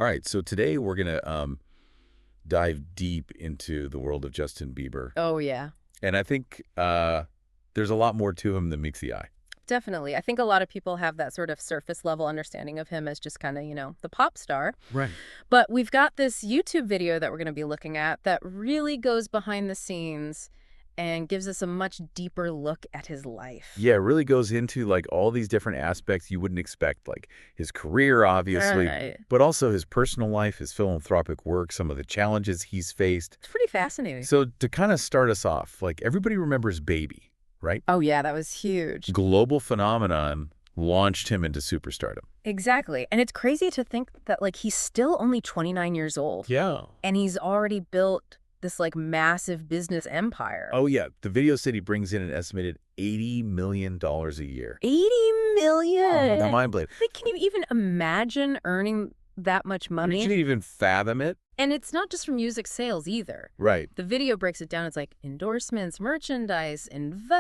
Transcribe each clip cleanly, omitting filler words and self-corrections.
All right, so today we're going to dive deep into the world of Justin Bieber. Oh, yeah, And I think there's a lot more to him than meets the eye. definitely. I think a lot of people have that sort of surface level understanding of him as just kind of, the pop star. Right. But we've got this YouTube video that we're going to be looking at that really goes behind the scenes and gives us a much deeper look at his life. Yeah, it really goes into like all these different aspects you wouldn't expect, like his career, obviously, Right. but also his personal life, his philanthropic work, some of the challenges he's faced. It's pretty fascinating. So to kind of start us off, like everybody remembers Baby, right? Oh, yeah, that was huge. Global phenomenon launched him into superstardom. Exactly. And it's crazy to think that, he's still only 29 years old. Yeah. And he's already built this, massive business empire. Oh, yeah. The video said he brings in an estimated $80 million a year. 80 million. Now, mind blowing. Can you even imagine earning that much money? Can you even fathom it? And it's not just from music sales either. Right. The video breaks it down. It's like endorsements, merchandise,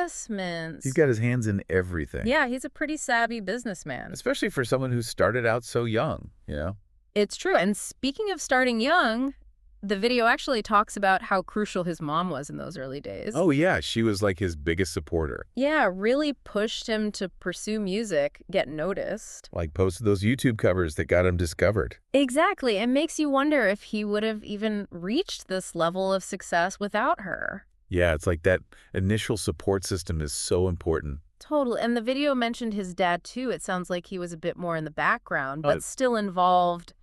investments. He's got his hands in everything. Yeah, he's a pretty savvy businessman. Especially for someone who started out so young, you know? It's true. And speaking of starting young, the video actually talks about how crucial his mom was in those early days. Oh, yeah. She was like his biggest supporter. Yeah, really pushed him to pursue music, get noticed. Like posted those YouTube covers that got him discovered. Exactly. It makes you wonder if he would have even reached this level of success without her. Yeah, it's like that initial support system is so important. Totally. And the video mentioned his dad, too. It sounds like he was a bit more in the background, Oh. but still involved,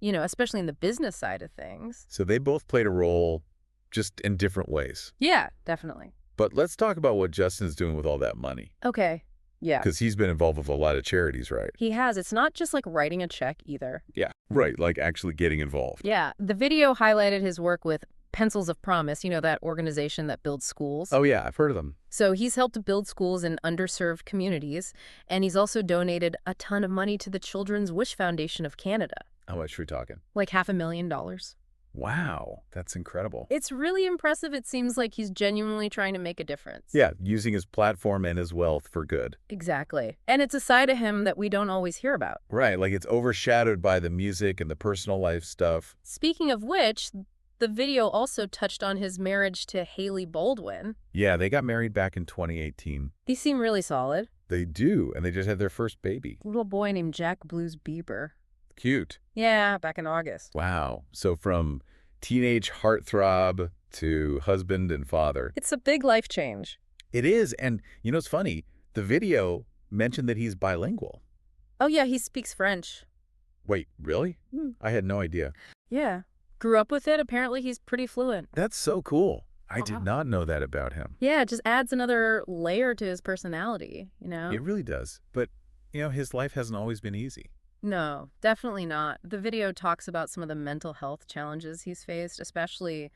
especially in the business side of things. So they both played a role just in different ways. Yeah, definitely. But let's talk about what Justin's doing with all that money. Okay. Yeah. Because he's been involved with a lot of charities, right? He has. It's not just like writing a check either. Yeah, right. Like actually getting involved. Yeah. The video highlighted his work with Pencils of Promise, that organization that builds schools. Oh, yeah, I've heard of them. So he's helped to build schools in underserved communities, and he's also donated a ton of money to the Children's Wish Foundation of Canada. How much are we talking? Like $500,000. Wow, that's incredible. It's really impressive. It seems like he's genuinely trying to make a difference. Yeah, using his platform and his wealth for good. Exactly. And it's a side of him that we don't always hear about. Right, like it's overshadowed by the music and the personal life stuff. Speaking of which, the video also touched on his marriage to Hailey Baldwin. Yeah, they got married back in 2018. These seem really solid. They do, and they just had their first baby. Little boy named Jack Blues Bieber. Cute. Yeah, back in August. Wow. So from teenage heartthrob to husband and father. It's a big life change. It is, and it's funny, the video mentioned that he's bilingual. Oh, yeah, he speaks French. Wait, really? I had no idea. Yeah. Grew up with it. Apparently, he's pretty fluent. That's so cool. I Wow. did not know that about him. Yeah, it just adds another layer to his personality, It really does. But, his life hasn't always been easy. No, definitely not. The video talks about some of the mental health challenges he's faced, especially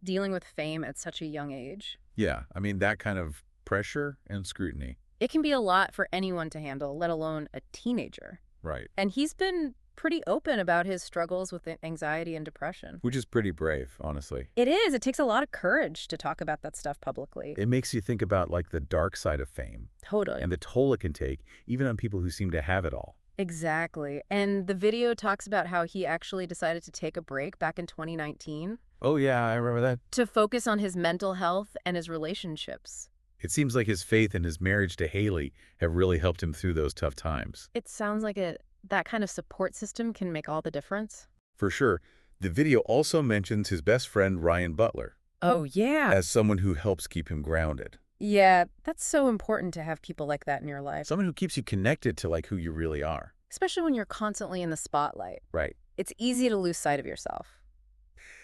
dealing with fame at such a young age. Yeah, I mean, that kind of pressure and scrutiny. It can be a lot for anyone to handle, let alone a teenager. Right. And he's been pretty open about his struggles with anxiety and depression. Which is pretty brave, honestly. It is. It takes a lot of courage to talk about that stuff publicly. It makes you think about, like, the dark side of fame Totally. and the toll it can take, even on people who seem to have it all. Exactly. And the video talks about how he actually decided to take a break back in 2019 Oh, yeah, I remember that. to focus on his mental health and his relationships. It seems like his faith and his marriage to Hailey have really helped him through those tough times. It sounds like that kind of support system can make all the difference. For sure. The video also mentions his best friend, Ryan Butler, Oh, yeah. as someone who helps keep him grounded. Yeah, that's so important to have people like that in your life, Someone who keeps you connected to, like, who you really are. especially when you're constantly in the spotlight. Right. It's easy to lose sight of yourself.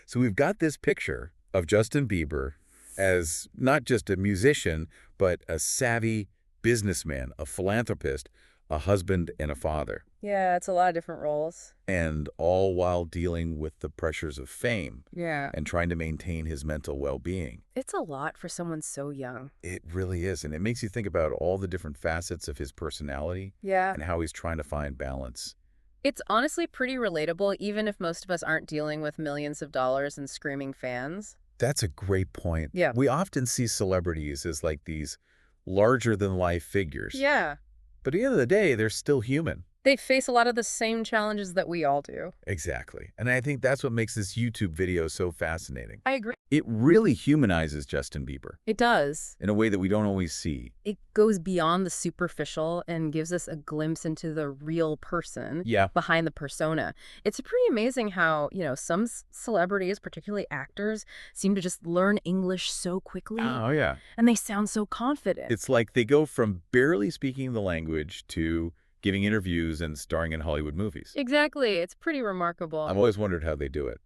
So we've got this picture of Justin Bieber as not just a musician, but a savvy businessman, a philanthropist, a husband, and a father. Yeah, it's a lot of different roles. And all while dealing with the pressures of fame Yeah. and trying to maintain his mental well-being. It's a lot for someone so young. It really is. And it makes you think about all the different facets of his personality Yeah. and how he's trying to find balance. It's honestly pretty relatable, even if most of us aren't dealing with millions of dollars and screaming fans. That's a great point. Yeah. We often see celebrities as like these larger-than-life figures. Yeah. But at the end of the day, they're still human. They face a lot of the same challenges that we all do. Exactly. And I think that's what makes this YouTube video so fascinating. I agree. It really humanizes Justin Bieber It does. in a way that we don't always see. It goes beyond the superficial and gives us a glimpse into the real person Yeah. behind the persona. It's pretty amazing how, some celebrities, particularly actors, seem to just learn English so quickly. Oh, yeah. And they sound so confident. It's like they go from barely speaking the language to giving interviews and starring in Hollywood movies. Exactly. It's pretty remarkable. I've always wondered how they do it.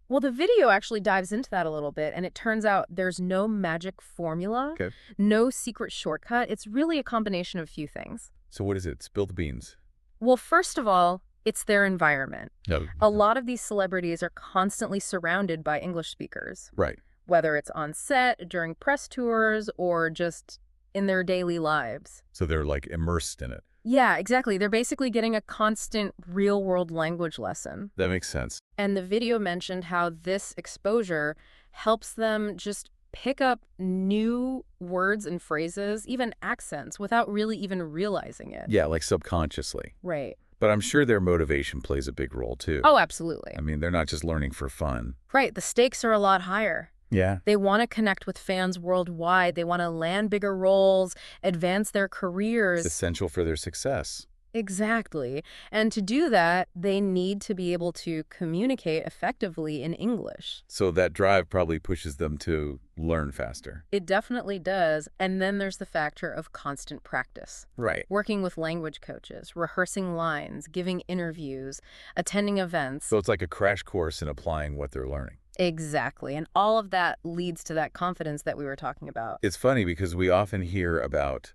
Well, the video actually dives into that a little bit, and it turns out there's no magic formula, Okay. no secret shortcut. It's really a combination of a few things. So what is it? Spill the beans. Well, first of all, it's their environment. No. A lot of these celebrities are constantly surrounded by English speakers, Right. whether it's on set, during press tours, or just in their daily lives. So they're like immersed in it. Yeah, exactly. They're basically getting a constant real-world language lesson. That makes sense. And the video mentioned how this exposure helps them just pick up new words and phrases, even accents, without really even realizing it. Yeah, like subconsciously. Right. But I'm sure their motivation plays a big role too. Oh, absolutely. I mean, they're not just learning for fun. Right. The stakes are a lot higher. Yeah. They want to connect with fans worldwide. They want to land bigger roles, advance their It's careers. essential for their success. Exactly. And to do that, they need to be able to communicate effectively in English. So that drive probably pushes them to learn faster. It definitely does. And then there's the factor of constant practice. Right. Working with language coaches, rehearsing lines, giving interviews, attending events. So it's like a crash course in applying what they're learning. Exactly. And all of that leads to that confidence that we were talking about. It's funny because we often hear about,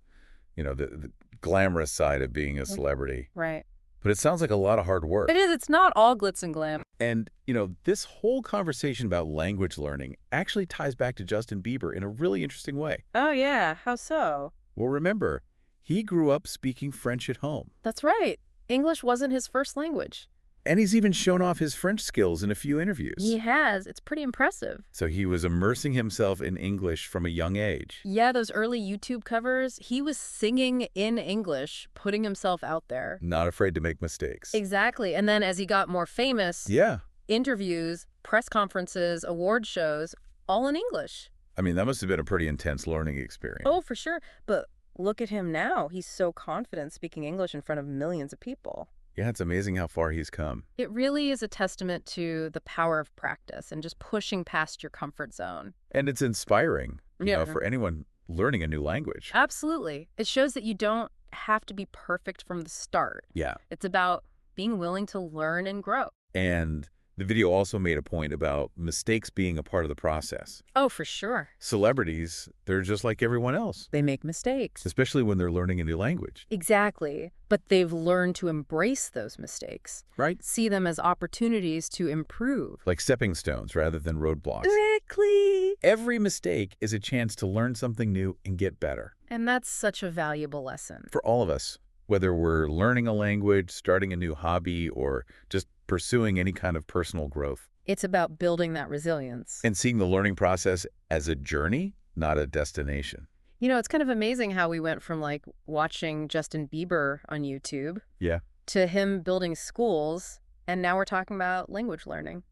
the glamorous side of being a celebrity. Right. But it sounds like a lot of hard work. It is. It's not all glitz and glam. And, this whole conversation about language learning actually ties back to Justin Bieber in a really interesting way. Oh, yeah. How so? Well, remember, he grew up speaking French at home. That's right. English wasn't his first language. And he's even shown off his French skills in a few interviews. He has. It's pretty impressive. So he was immersing himself in English from a young age. Yeah, those early YouTube covers, he was singing in English, putting himself out there. Not afraid to make mistakes. Exactly. And then as he got more famous, Yeah. interviews, press conferences, award shows, all in English. I mean, that must have been a pretty intense learning experience. Oh, for sure. But look at him now. He's so confident speaking English in front of millions of people. Yeah, it's amazing how far he's come. It really is a testament to the power of practice and just pushing past your comfort zone. And it's inspiring, Yeah. for anyone learning a new language. Absolutely. It shows that you don't have to be perfect from the start. Yeah. It's about being willing to learn and grow. And the video also made a point about mistakes being a part of the process. Oh, for sure. Celebrities, they're just like everyone else, They make mistakes. especially when they're learning a new language, Exactly. But they've learned to embrace those mistakes, right? see them as opportunities to improve. Like stepping stones rather than roadblocks. Exactly. Every mistake is a chance to learn something new and get better. And that's such a valuable lesson. For all of us, whether we're learning a language, starting a new hobby, or just pursuing any kind of personal growth. It's about building that resilience. And seeing the learning process as a journey, not a destination. It's kind of amazing how we went from watching Justin Bieber on YouTube Yeah. to him building schools, and now we're talking about language learning.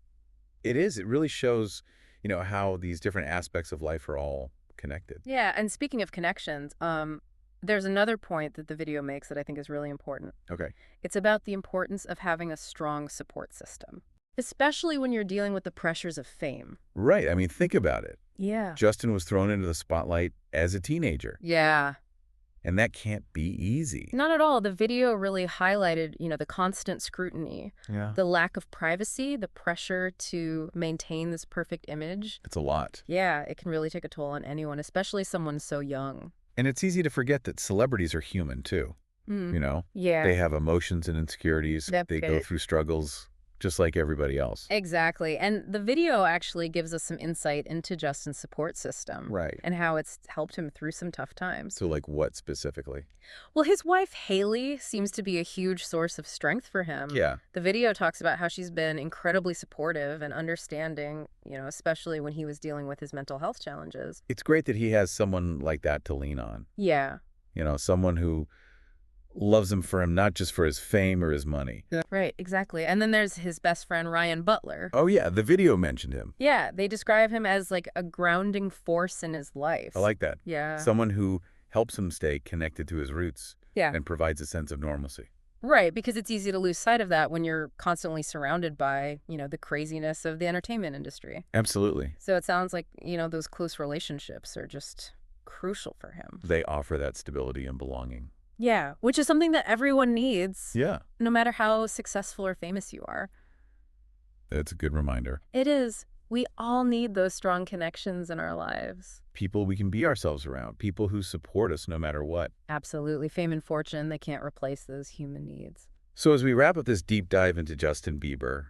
It is. It really shows, how these different aspects of life are all connected. Yeah, and speaking of connections, there's another point that the video makes that I think is really important. Okay. It's about the importance of having a strong support system, especially when you're dealing with the pressures of fame. Right. I mean, think about it. Yeah. Justin was thrown into the spotlight as a teenager, Yeah. and that can't be easy. Not at all. The video really highlighted, the constant scrutiny, Yeah. the lack of privacy, the pressure to maintain this perfect image. It's a lot. Yeah, it can really take a toll on anyone, especially someone so young. And it's easy to forget that celebrities are human, too. Mm. Yeah. They have emotions and insecurities. Yep, They get go it. through struggles just like everybody else. Exactly. And the video actually gives us some insight into Justin's support system. Right. And how it's helped him through some tough times. So, like, what specifically? Well, his wife, Haley, seems to be a huge source of strength for him. Yeah. The video talks about how she's been incredibly supportive and understanding, especially when he was dealing with his mental health challenges. It's great that he has someone like that to lean on. Yeah. Someone who loves him not just for his fame or his money. Yeah. Right, exactly. And then there's his best friend, Ryan Butler. Oh, yeah, the video mentioned him. Yeah, they describe him as like a grounding force in his life. I like that. Yeah. Someone who helps him stay connected to his roots Yeah. and provides a sense of normalcy. Right, because it's easy to lose sight of that when you're constantly surrounded by, the craziness of the entertainment industry. Absolutely. So it sounds like, those close relationships are just crucial for him. They offer that stability and belonging. Yeah, which is something that everyone needs. Yeah. No matter how successful or famous you are. That's a good reminder. It is. We all need those strong connections in our lives. People we can be ourselves around, people who support us no matter what. Absolutely. Fame and fortune, they can't replace those human needs. So as we wrap up this deep dive into Justin Bieber,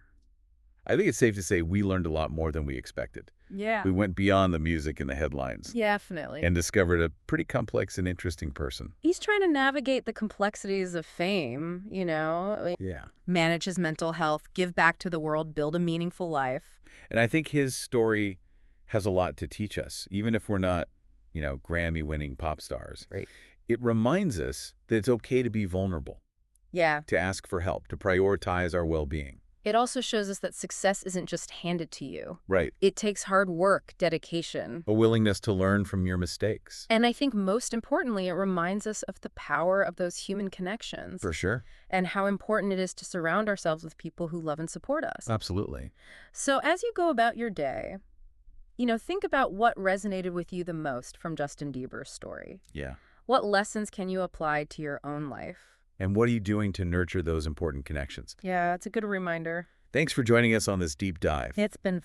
I think it's safe to say we learned a lot more than we expected. Yeah. We went beyond the music and the headlines. Definitely. And discovered a pretty complex and interesting person. He's trying to navigate the complexities of fame, Yeah. manage his mental health, give back to the world, build a meaningful life. And I think his story has a lot to teach us, even if we're not, Grammy-winning pop stars. Right. It reminds us that it's okay to be vulnerable, Yeah. to ask for help, to prioritize our well-being. It also shows us that success isn't just handed to you. Right. It takes hard work, dedication. A willingness to learn from your mistakes. And I think most importantly, it reminds us of the power of those human connections. For sure. And how important it is to surround ourselves with people who love and support us. Absolutely. So as you go about your day, think about what resonated with you the most from Justin Bieber's story. Yeah. What lessons can you apply to your own life? And what are you doing to nurture those important connections? Yeah, it's a good reminder. Thanks for joining us on this deep dive. It's been